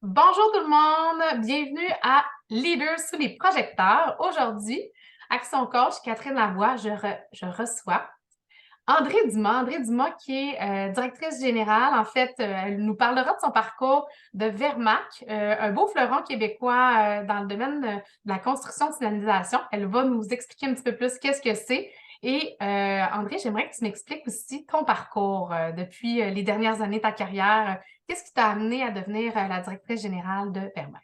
Bonjour tout le monde, bienvenue à Leaders sous les projecteurs. Aujourd'hui, Action Coach, Catherine Lavoie, je reçois André Dumas. André Dumas qui est directrice générale. En fait, elle nous parlera de son parcours de Vermac, un beau fleuron québécois dans le domaine de la construction de signalisation. Elle va nous expliquer un petit peu plus qu'est-ce que c'est. Et André, j'aimerais que tu m'expliques aussi ton parcours depuis les dernières années de ta carrière. Qu'est-ce qui t'a amené à devenir la directrice générale de Vermac?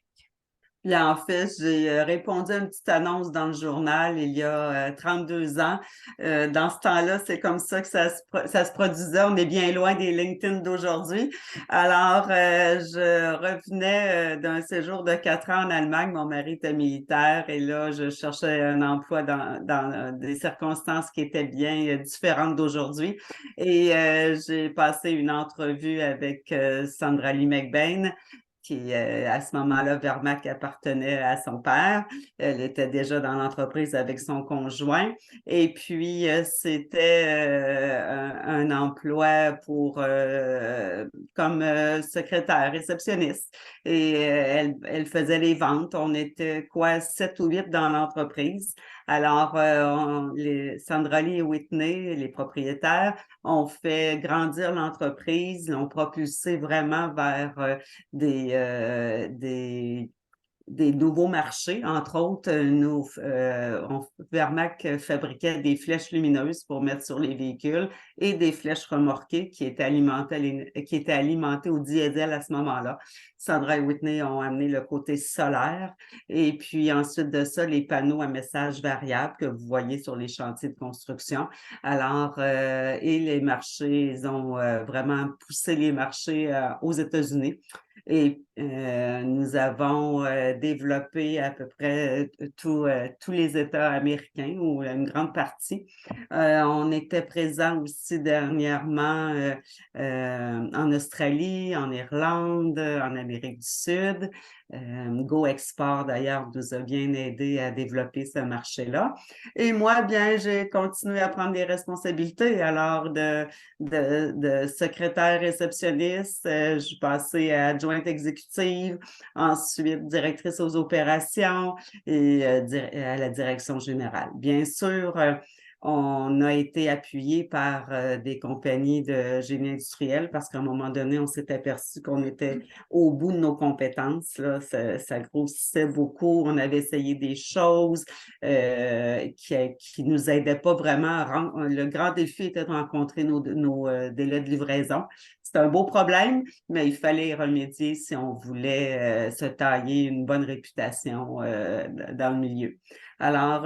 Puis en fait, j'ai répondu à une petite annonce dans le journal il y a 32 ans. Dans ce temps-là, c'est comme ça que ça se produisait. On est bien loin des LinkedIn d'aujourd'hui. Alors, je revenais d'un séjour de 4 ans en Allemagne. Mon mari était militaire et là, je cherchais un emploi dans des circonstances qui étaient bien différentes d'aujourd'hui. Et j'ai passé une entrevue avec Sandra Lee McBain qui, à ce moment-là, Vermac appartenait à son père. Elle était déjà dans l'entreprise avec son conjoint. Et puis, c'était un emploi comme secrétaire réceptionniste. Et elle faisait les ventes. On était quoi, 7 ou 8 dans l'entreprise. Alors, Sandra Lee et Whitney, les propriétaires, ont fait grandir l'entreprise, l'ont propulsé vraiment vers des, euh, des, des nouveaux marchés. Entre autres, Vermac fabriquait des flèches lumineuses pour mettre sur les véhicules et des flèches remorquées qui étaient alimentées au diesel à ce moment-là. Sandra et Whitney ont amené le côté solaire et puis ensuite de ça, les panneaux à messages variables que vous voyez sur les chantiers de construction. Alors, et les marchés, ils ont vraiment poussé les marchés aux États-Unis. Et nous avons développé à peu près tous les États américains ou une grande partie. On était présent aussi dernièrement en Australie, en Irlande, en Amérique du Sud. Go Export, d'ailleurs, nous a bien aidé à développer ce marché-là. Et moi, bien, j'ai continué à prendre des responsabilités. Alors, de secrétaire réceptionniste, je suis passée à adjointe exécutive, ensuite directrice aux opérations et à la direction générale. Bien sûr, on a été appuyé par des compagnies de génie industriel parce qu'à un moment donné, on s'est aperçu qu'on était au bout de nos compétences. Là. Ça grossissait beaucoup. On avait essayé des choses qui nous aidaient pas vraiment à rendre. Le grand défi était de rencontrer nos délais de livraison. C'est un beau problème, mais il fallait y remédier si on voulait se tailler une bonne réputation dans le milieu. Alors,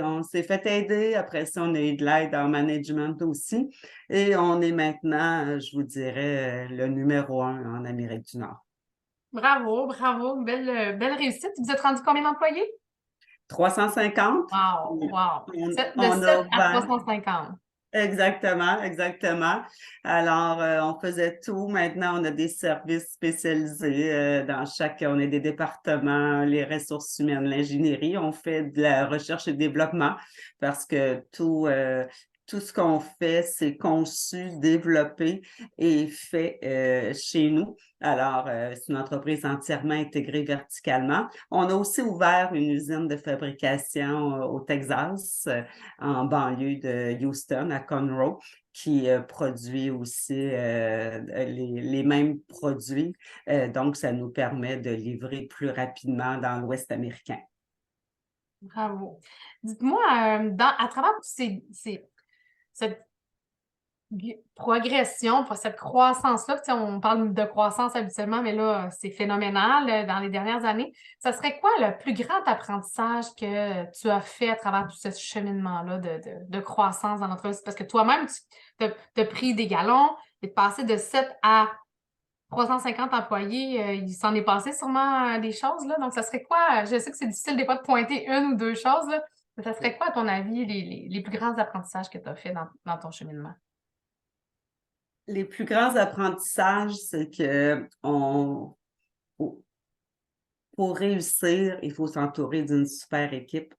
on s'est fait aider. Après ça, on a eu de l'aide en management aussi. Et on est maintenant, je vous dirais, le numéro 1 en Amérique du Nord. Bravo, bravo, belle réussite. Vous êtes rendu combien d'employés? 350. Wow, wow. De On 7 a à ouvert. 350. Exactement, exactement. Alors, on faisait tout. Maintenant, on a des services spécialisés on a des départements, les ressources humaines, l'ingénierie. On fait de la recherche et développement parce que tout ce qu'on fait, c'est conçu, développé et fait chez nous. Alors, c'est une entreprise entièrement intégrée verticalement. On a aussi ouvert une usine de fabrication au Texas en banlieue de Houston, à Conroe, qui produit aussi les mêmes produits. Donc, ça nous permet de livrer plus rapidement dans l'Ouest américain. Bravo. Dites-moi, à travers cette progression, pour cette croissance-là, tu sais, on parle de croissance habituellement, mais là, c'est phénoménal dans les dernières années. Ça serait quoi le plus grand apprentissage que tu as fait à travers tout ce cheminement-là de croissance dans l'entreprise? Parce que toi-même, tu as pris des galons et de passer de 7 à 350 employés, il s'en est passé sûrement des choses, là. Donc, ça serait quoi? Je sais que c'est difficile des fois de pointer une ou deux choses, là, mais ça serait quoi, à ton avis, les plus grands apprentissages que tu as fait dans ton cheminement? Les plus grands apprentissages, c'est que pour réussir, il faut s'entourer d'une super équipe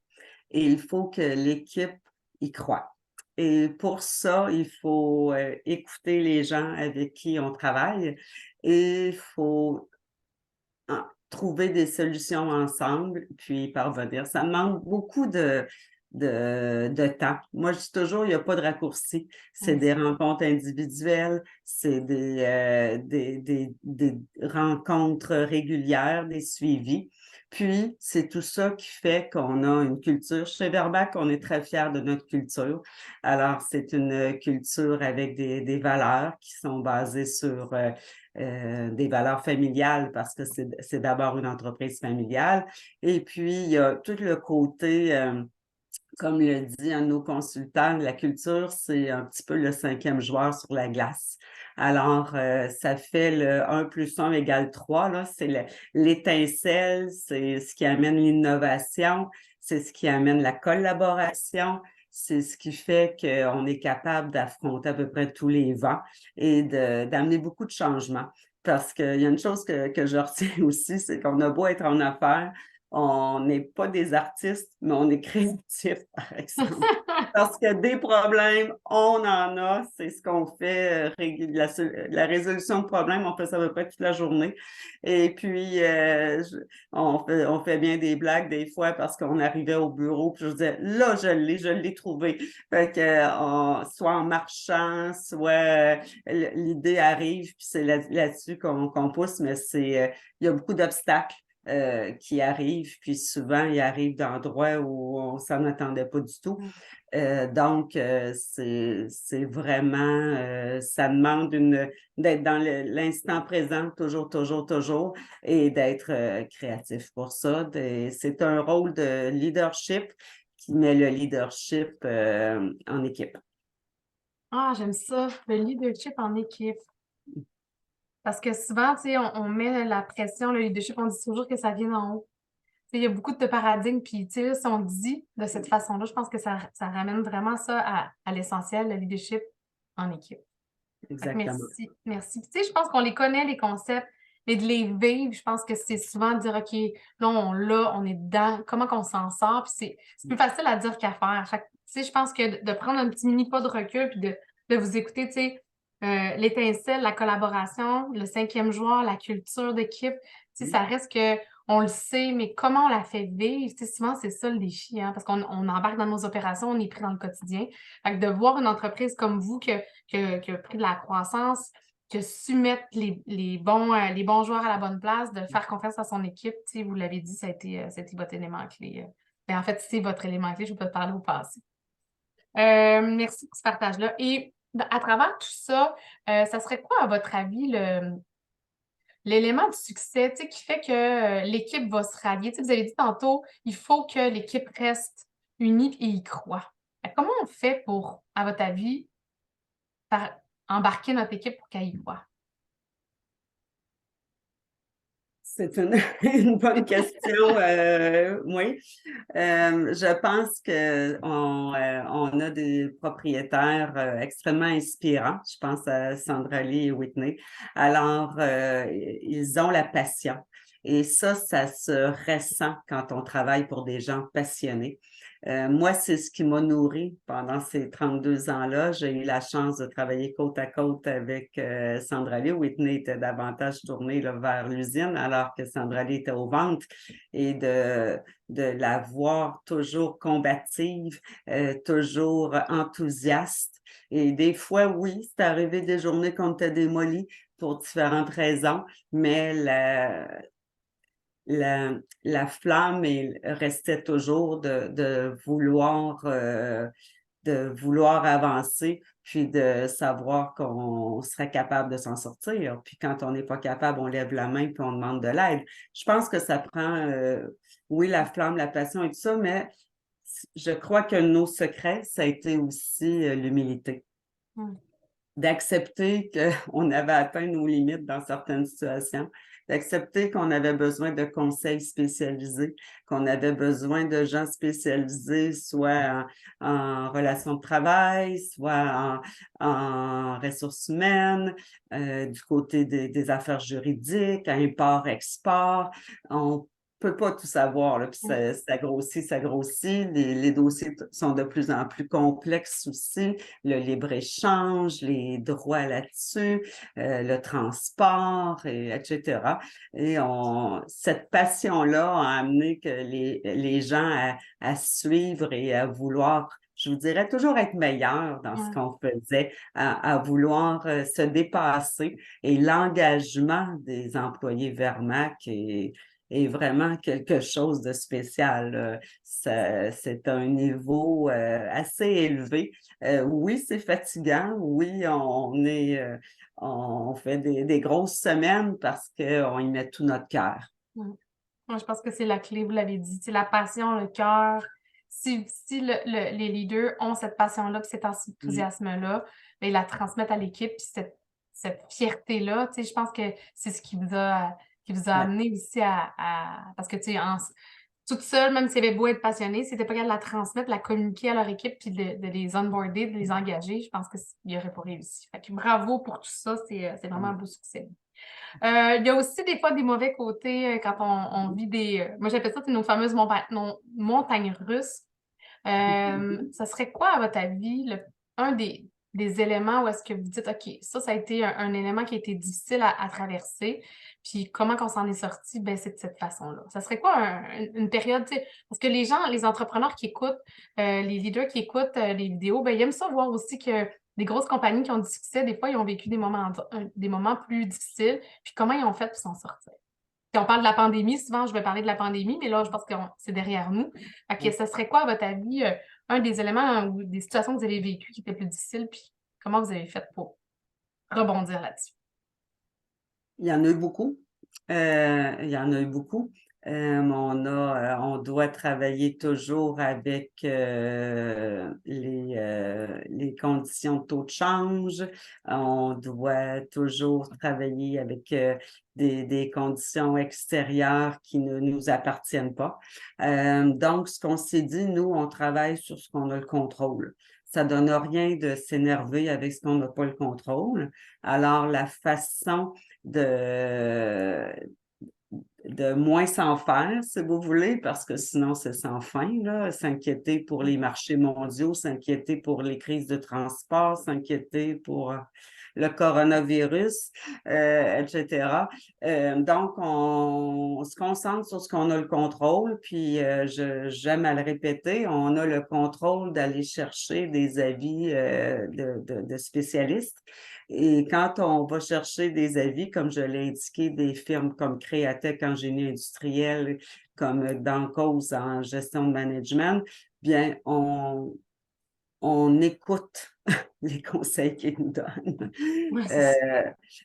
et il faut que l'équipe y croit. Et pour ça, il faut écouter les gens avec qui on travaille et il faut trouver des solutions ensemble, puis parvenir. Ça demande beaucoup de temps. Moi, je dis toujours, il n'y a pas de raccourci. C'est des rencontres individuelles, c'est des rencontres régulières, des suivis. Puis, c'est tout ça qui fait qu'on a une culture. Chez Verbac, on est très fiers de notre culture. Alors, c'est une culture avec des valeurs qui sont basées sur des valeurs familiales parce que c'est d'abord une entreprise familiale. Et puis, il y a tout le côté, comme le dit un de nos consultants, la culture, c'est un petit peu le 5e joueur sur la glace. Alors, ça fait le 1 plus 1 égale 3, là. C'est l'étincelle, c'est ce qui amène l'innovation, c'est ce qui amène la collaboration, c'est ce qui fait qu'on est capable d'affronter à peu près tous les vents et d'amener beaucoup de changements. Parce qu'il y a une chose que je retiens aussi, c'est qu'on a beau être en affaires, on n'est pas des artistes, mais on est créatifs, par exemple. Parce que des problèmes, on en a. C'est ce qu'on fait. La résolution de problèmes, on fait ça à peu près toute la journée. Et puis, on fait bien des blagues des fois parce qu'on arrivait au bureau, puis je disais, là, je l'ai trouvé. Fait que, soit en marchant, soit l'idée arrive, puis c'est là-dessus qu'on pousse, mais il y a beaucoup d'obstacles qui arrivent, puis souvent, ils arrivent d'endroits où on s'en attendait pas du tout. Donc, c'est vraiment, ça demande d'être dans l'instant présent, toujours, toujours, toujours, et d'être créatif pour ça. C'est un rôle de leadership qui met le leadership en équipe. Ah, j'aime ça, le leadership en équipe. Parce que souvent, tu sais, on met la pression, le leadership, on dit toujours que ça vient d'en haut. Tu sais, il y a beaucoup de paradigmes, puis tu sais, si on dit de cette façon-là, je pense que ça ramène vraiment ça à l'essentiel, le leadership en équipe. Fait que Exactement. merci, merci. Puis, tu sais, je pense qu'on les connaît, les concepts, mais de les vivre, je pense que c'est souvent de dire, OK, là, on est dedans, comment qu'on s'en sort? Puis c'est plus facile à dire qu'à faire. Tu sais, je pense que de prendre un petit mini pas de recul, puis de vous écouter, tu sais, l'étincelle, la collaboration, le 5e joueur, la culture d'équipe, tu sais, ça reste que on le sait, mais comment on la fait vivre? Tu sais, souvent, c'est ça le défi, hein, parce qu'on embarque dans nos opérations, on est pris dans le quotidien. Fait que de voir une entreprise comme vous qui a pris de la croissance, qui a su mettre les bons joueurs à la bonne place, de faire confiance à son équipe, tu sais, vous l'avez dit, ça a été votre élément clé. Ben, en fait, c'est votre élément clé, je peux te parler au passé. Merci pour ce partage-là. Et à travers tout ça, ça serait quoi, à votre avis, l'élément de succès, tu sais, qui fait que l'équipe va se rallier? Tu sais, vous avez dit tantôt, il faut que l'équipe reste unie et y croit. Comment on fait pour, à votre avis, embarquer notre équipe pour qu'elle y croit? C'est une bonne question, oui. Je pense on a des propriétaires extrêmement inspirants. Je pense à Sandra Lee et Whitney. Alors, ils ont la passion. Et ça se ressent quand on travaille pour des gens passionnés. Moi, c'est ce qui m'a nourri pendant ces 32 ans-là. J'ai eu la chance de travailler côte à côte avec Sandra Lee. Whitney était davantage tournée là, vers l'usine, alors que Sandra Lee était aux ventes. Et de la voir toujours combative, toujours enthousiaste. Et des fois, oui, c'est arrivé des journées qu'on était démolis pour différentes raisons, mais la flamme restait toujours de vouloir avancer, puis de savoir qu'on serait capable de s'en sortir. Puis quand on n'est pas capable, on lève la main puis on demande de l'aide. Je pense que ça prend, oui, la flamme, la passion et tout ça, mais je crois que nos secrets, ça a été aussi l'humilité. D'accepter qu'on avait atteint nos limites dans certaines situations, d'accepter qu'on avait besoin de conseils spécialisés, qu'on avait besoin de gens spécialisés, soit en relations de travail, soit en ressources humaines, du côté des affaires juridiques, import-export. On peut pas tout savoir, là, puis ça grossit, ça grossit. Les dossiers sont de plus en plus complexes aussi. Le libre-échange, les droits là-dessus, le transport, etc. Et cette passion-là a amené que les gens à suivre et à vouloir, je vous dirais, toujours être meilleurs dans ce qu'on faisait, à vouloir se dépasser. Et l'engagement des employés Vermac est vraiment quelque chose de spécial. C'est un niveau assez élevé. Oui, c'est fatigant. Oui, on fait des grosses semaines parce qu'on y met tout notre cœur. Moi, je pense que c'est la clé, vous l'avez dit. C'est la passion, le cœur. Si les leaders ont cette passion-là, puis cet enthousiasme-là, bien, ils la transmettent à l'équipe, puis cette fierté-là, je pense que c'est ce qui vous a amené aussi parce que, toute seule, même s'ils avaient beau être passionnés, si t'étais pas capable de la transmettre, de la communiquer à leur équipe, puis de les onboarder, de les engager, je pense qu'ils n'auraient pas réussi. Fait que bravo pour tout ça, c'est vraiment un beau succès. Il y a aussi des fois des mauvais côtés quand on vit moi, j'appelle ça nos fameuses montagnes russes. Ça serait quoi, à votre avis, un des éléments où est-ce que vous dites, OK, ça a été un élément qui a été difficile à traverser, puis comment qu'on s'en est sorti? Ben, c'est de cette façon-là. Ça serait quoi une période, parce que les gens, les entrepreneurs qui écoutent, les leaders qui écoutent les vidéos, ben, ils aiment ça voir aussi que des grosses compagnies qui ont du succès, des fois, ils ont vécu des moments plus difficiles, puis comment ils ont fait pour s'en sortir. Puis on parle de la pandémie, souvent je vais parler de la pandémie, mais là, je pense que c'est derrière nous. Fait que ça serait quoi, à votre avis, un des éléments ou des situations que vous avez vécues qui étaient plus difficiles, puis comment vous avez fait pour rebondir là-dessus? Il y en a eu beaucoup. Il y en a eu beaucoup. On doit travailler toujours avec les conditions de taux de change. On doit toujours travailler avec des conditions extérieures qui ne nous appartiennent pas. Donc, ce qu'on s'est dit, nous, on travaille sur ce qu'on a le contrôle. Ça donne rien de s'énerver avec ce qu'on n'a pas le contrôle. Alors, la façon de moins s'en faire, si vous voulez, parce que sinon, c'est sans fin, là. S'inquiéter pour les marchés mondiaux, s'inquiéter pour les crises de transport, s'inquiéter pour le coronavirus, etc. Donc, on se concentre sur ce qu'on a le contrôle, puis j'aime à le répéter, on a le contrôle d'aller chercher des avis de spécialistes. Et quand on va chercher des avis, comme je l'ai indiqué, des firmes comme Créatech en génie industriel, comme Dancause en gestion de management, bien, on écoute les conseils qu'ils nous donnent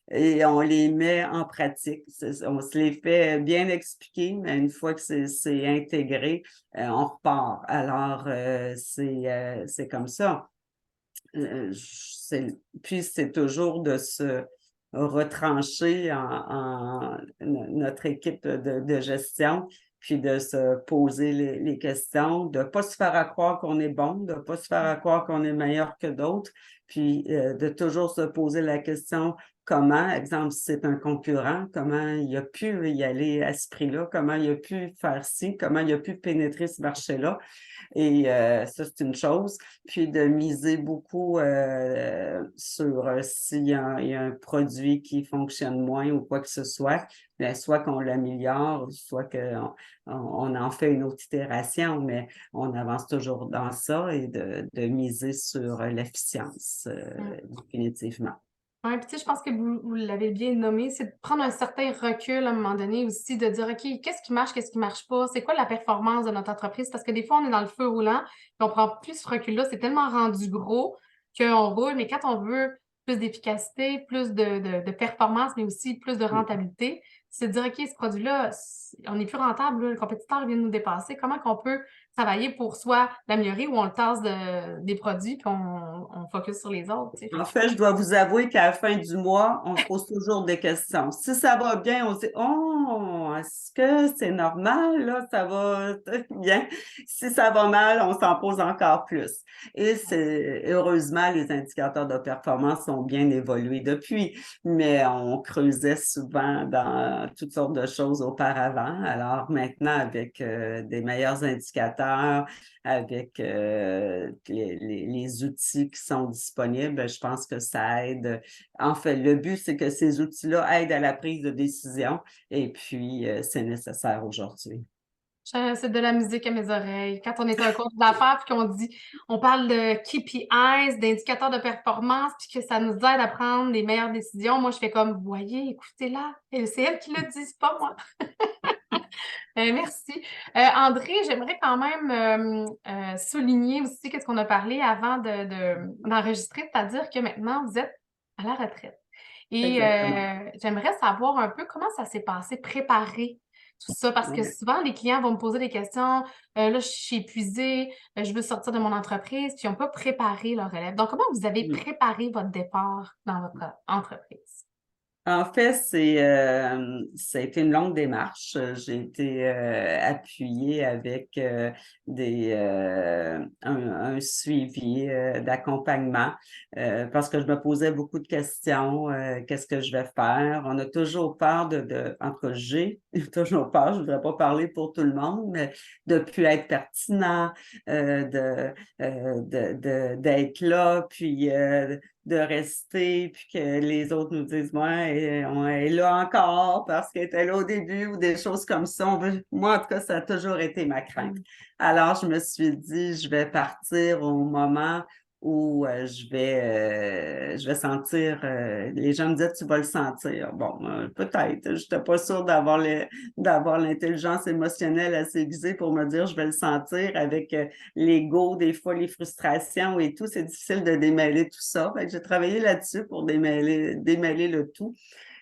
et on les met en pratique. On se les fait bien expliquer, mais une fois que c'est intégré, on repart. Alors, c'est comme ça. Puis c'est toujours de se retrancher en notre équipe de gestion, puis de se poser les questions, de ne pas se faire à croire qu'on est bon, de ne pas se faire à croire qu'on est meilleur que d'autres, puis de toujours se poser la question comment, exemple, si c'est un concurrent, comment il a pu y aller à ce prix-là, comment il a pu faire ci, comment il a pu pénétrer ce marché-là. Et ça, c'est une chose. Puis de miser beaucoup sur s'il y a un produit qui fonctionne moins ou quoi que ce soit, bien, soit qu'on l'améliore, soit qu'on en fait une autre itération, mais on avance toujours dans ça et de miser sur l'efficience, définitivement. Oui, puis je pense que vous l'avez bien nommé, c'est de prendre un certain recul à un moment donné aussi, de dire, OK, qu'est-ce qui marche pas? C'est quoi la performance de notre entreprise? Parce que des fois, on est dans le feu roulant, puis on prend plus ce recul-là, c'est tellement rendu gros qu'on roule, mais quand on veut plus d'efficacité, plus de performance, mais aussi plus de rentabilité, c'est de dire, OK, ce produit-là, on n'est plus rentable, là, le compétiteur vient de nous dépasser, comment qu'on peut travailler pour soit l'améliorer ou on le tasse des produits puis on focus sur les autres. Tu sais. En fait, je dois vous avouer qu'à la fin du mois, on se pose toujours des questions. Si ça va bien, on se dit, oh, est-ce que c'est normal, là, ça va bien? Si ça va mal, on s'en pose encore plus. Et heureusement, les indicateurs de performance ont bien évolué depuis, mais on creusait souvent dans toutes sortes de choses auparavant. Alors maintenant, avec des meilleurs indicateurs, avec les outils qui sont disponibles, je pense que ça aide. En fait, le but, c'est que ces outils-là aident à la prise de décision et puis c'est nécessaire aujourd'hui. C'est de la musique à mes oreilles. Quand on est un coach d'affaires puis qu'on dit, on parle de KPIs, d'indicateurs de performance, puis que ça nous aide à prendre les meilleures décisions, moi, je fais comme, voyez, écoutez-la. Et c'est elle qui le dit, c'est pas moi. Merci. André, j'aimerais quand même souligner aussi qu'est-ce qu'on a parlé avant d'enregistrer, c'est-à-dire que maintenant, vous êtes à la retraite. Et Exactement. j'aimerais savoir un peu comment ça s'est passé, préparer tout ça, parce que Ouais. souvent, les clients vont me poser des questions. Là, je suis épuisée, je veux sortir de mon entreprise, puis ils n'ont pas préparé leur relève. Donc, comment vous avez préparé votre départ dans votre entreprise? En fait, ça a été une longue démarche. J'ai été appuyée avec un suivi d'accompagnement parce que je me posais beaucoup de questions. Qu'est-ce que je vais faire? On a toujours peur en tout cas, j'ai toujours peur, je ne voudrais pas parler pour tout le monde, mais de ne plus être pertinent, d'être là, puis de rester, puis que les autres nous disent, ouais, on est là encore parce qu'elle était là au début ou des choses comme ça. Moi, en tout cas, ça a toujours été ma crainte. Alors, je me suis dit, je vais partir au moment où je vais sentir, les gens me disaient, tu vas le sentir. Bon, peut-être, je n'étais pas sûre d'avoir l'intelligence émotionnelle assez aiguisée pour me dire, je vais le sentir avec l'ego, des fois les frustrations et tout, c'est difficile de démêler tout ça. Fait que j'ai travaillé là-dessus pour démêler le tout.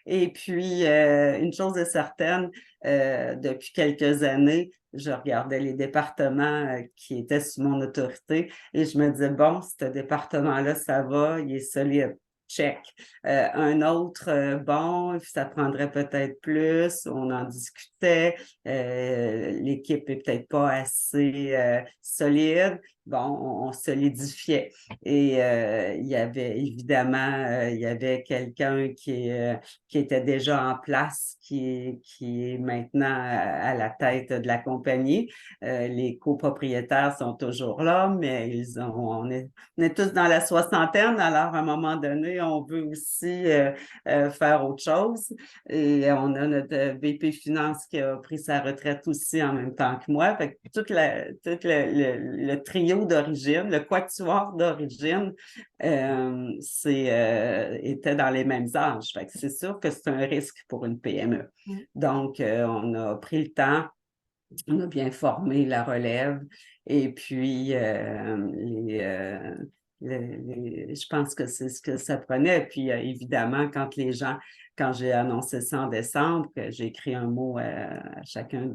Et puis, une chose est certaine, depuis quelques années, je regardais les départements qui étaient sous mon autorité et je me disais, bon, ce département-là, ça va, il est solide. Check. Un autre, bon, ça prendrait peut-être plus, on en discutait, l'équipe est peut-être pas assez solide. Bon, on solidifiait. Et il y avait évidemment, il y avait quelqu'un qui était déjà en place, qui est maintenant à la tête de la compagnie. Les copropriétaires sont toujours là, mais on est tous dans la soixantaine, alors à un moment donné, on veut aussi faire autre chose. Et on a notre VP Finance qui a pris sa retraite aussi en même temps que moi. Fait que tout le trio d'origine, le quatuor d'origine, était dans les mêmes âges. Fait que c'est sûr que c'est un risque pour une PME. Donc, on a pris le temps, on a bien formé la relève et puis je pense que c'est ce que ça prenait. Puis évidemment, quand j'ai annoncé ça en décembre, que j'ai écrit un mot à chacun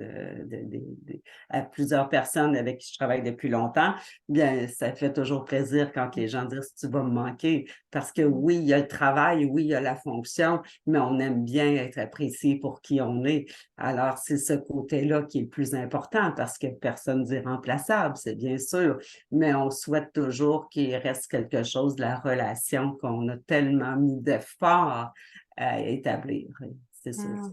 à plusieurs personnes avec qui je travaille depuis longtemps, bien, ça fait toujours plaisir quand les gens disent tu vas me manquer. Parce que oui, il y a le travail, oui, il y a la fonction, mais on aime bien être apprécié pour qui on est. Alors, c'est ce côté-là qui est le plus important parce que personne n'est irremplaçable, c'est bien sûr, mais on souhaite toujours qu'il reste quelque chose de la relation qu'on a tellement mis d'efforts à établir. C'est sûr.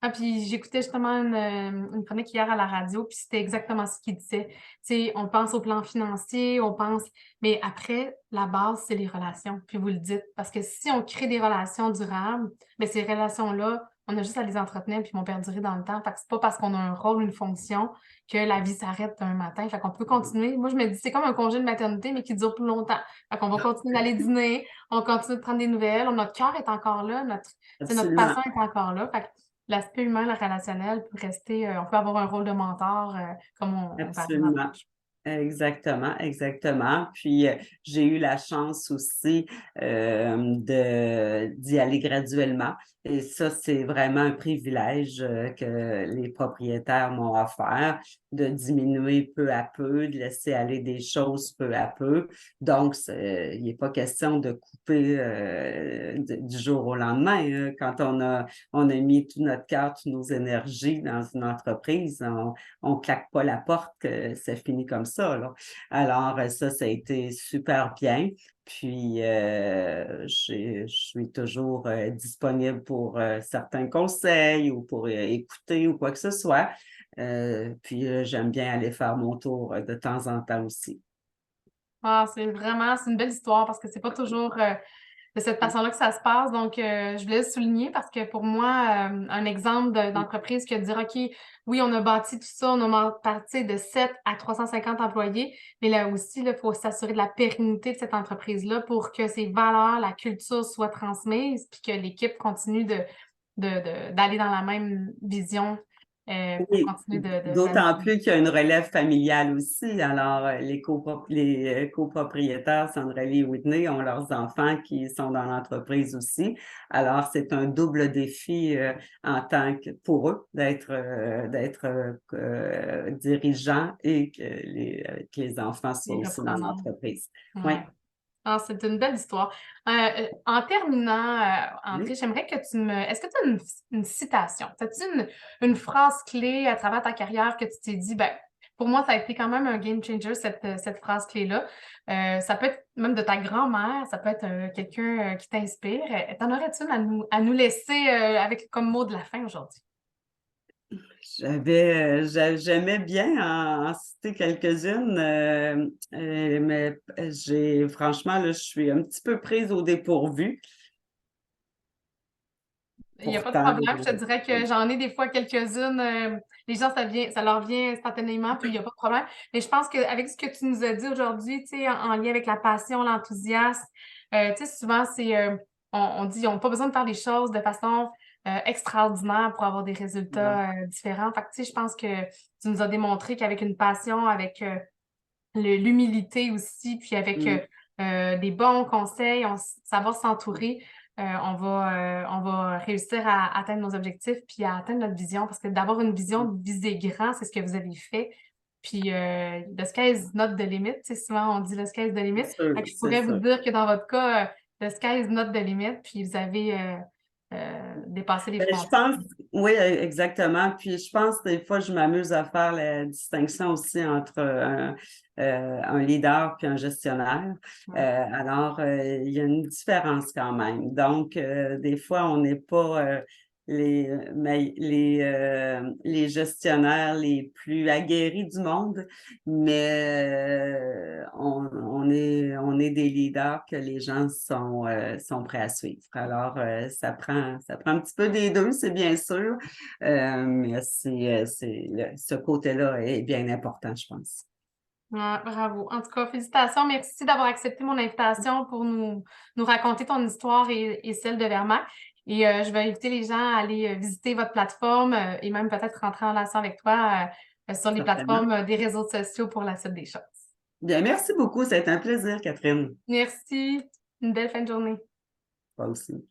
Ah, puis j'écoutais justement une chronique hier à la radio, puis c'était exactement ce qu'il disait. Tu sais, on pense au plan financier, on pense, mais après, la base, c'est les relations. Puis vous le dites, parce que si on crée des relations durables, bien, ces relations-là, on a juste à les entretenir, puis ils vont perdurer dans le temps. Fait que c'est pas parce qu'on a un rôle, une fonction, que la vie s'arrête un matin. Fait qu'on peut continuer. Moi, je me dis, c'est comme un congé de maternité, mais qui dure plus longtemps. Fait qu'on va continuer d'aller dîner, on continue de prendre des nouvelles, notre cœur est encore là, notre Absolument. passion est encore là. Fait que l'aspect humain, le relationnel peut rester, on peut avoir un rôle de mentor, comme on parlait dans Absolument. Exactement, exactement. Puis, j'ai eu la chance aussi d'y aller graduellement. Et ça, c'est vraiment un privilège que les propriétaires m'ont offert, de diminuer peu à peu, de laisser aller des choses peu à peu. Donc, il n'est pas question de couper du jour au lendemain, hein. Quand on a mis tout notre cœur, toutes nos énergies dans une entreprise, on claque pas la porte que c'est fini comme ça, là. Alors, ça a été super bien. Puis, je suis toujours disponible pour certains conseils ou pour écouter ou quoi que ce soit. Puis, j'aime bien aller faire mon tour de temps en temps aussi. Ah, c'est une belle histoire parce que c'est pas toujours de cette façon-là que ça se passe. Donc, je voulais le souligner parce que pour moi, un exemple d'entreprise qui a dit, OK, oui, on a bâti tout ça, on a parti de 7 à 350 employés, mais là aussi, il faut s'assurer de la pérennité de cette entreprise-là pour que ses valeurs, la culture soient transmises, puis que l'équipe continue d'aller dans la même vision pour Oui, continuer d'autant d'animer. plus qu'il y a une relève familiale aussi. Alors, les copropriétaires Sandrelli et Whitney ont leurs enfants qui sont dans l'entreprise aussi. Alors, c'est un double défi en tant que pour eux d'être dirigeants et que les enfants soient Les aussi dans repreneurs. l'entreprise. Oui. Ouais. Ah, c'est une belle histoire. En terminant, André, Oui. j'aimerais que tu me... Est-ce que tu as une citation? As-tu une phrase clé à travers ta carrière que tu t'es dit, ben, pour moi, ça a été quand même un game changer, cette phrase clé-là. Ça peut être même de ta grand-mère, ça peut être quelqu'un qui t'inspire. T'en aurais-tu une à nous laisser avec comme mot de la fin aujourd'hui? J'aimais bien en citer quelques-unes, mais franchement, là, je suis un petit peu prise au dépourvu. Il n'y a pas de Pourtant, problème. Je te dirais que j'en ai des fois quelques-unes. Les gens, ça leur vient instantanément, puis il n'y a pas de problème. Mais je pense qu'avec ce que tu nous as dit aujourd'hui, tu sais, en lien avec la passion, l'enthousiasme, tu sais, souvent, on dit, on n'a pas besoin de faire des choses de façon extraordinaire pour avoir des non. résultats différents. Fait que, tu sais, je pense que tu nous as démontré qu'avec une passion, avec l'humilité aussi, puis avec Mm. des bons conseils, savoir s'entourer, on va réussir à atteindre nos objectifs puis à atteindre notre vision. Parce que d'avoir une vision, de viser grand, c'est ce que vous avez fait. Puis the sky is not the limit. Tu sais, souvent, on dit the sky is the limit. C'est sûr, Fait que je c'est pourrais vous sûr. dire que dans votre cas, the sky is not the limit. Puis vous avez dépassé les Ben, je frontières. pense, oui, exactement. Puis je pense des fois, je m'amuse à faire la distinction aussi entre un leader puis un gestionnaire. Ouais. Alors, il y a une différence quand même. Donc, des fois, on n'est pas les gestionnaires les plus aguerris du monde, mais on est des leaders que les gens sont prêts à suivre. Alors, ça prend un petit peu des deux, c'est bien sûr, mais ce côté-là est bien important, je pense. Ouais, bravo. En tout cas, félicitations. Merci d'avoir accepté mon invitation pour nous raconter ton histoire et celle de Vermac. Et je vais inviter les gens à aller visiter votre plateforme et même peut-être rentrer en relation avec toi sur les Certainement. plateformes des réseaux sociaux pour la suite des choses. Bien, merci beaucoup. Ça a été un plaisir, Catherine. Merci. Une belle fin de journée. Toi aussi.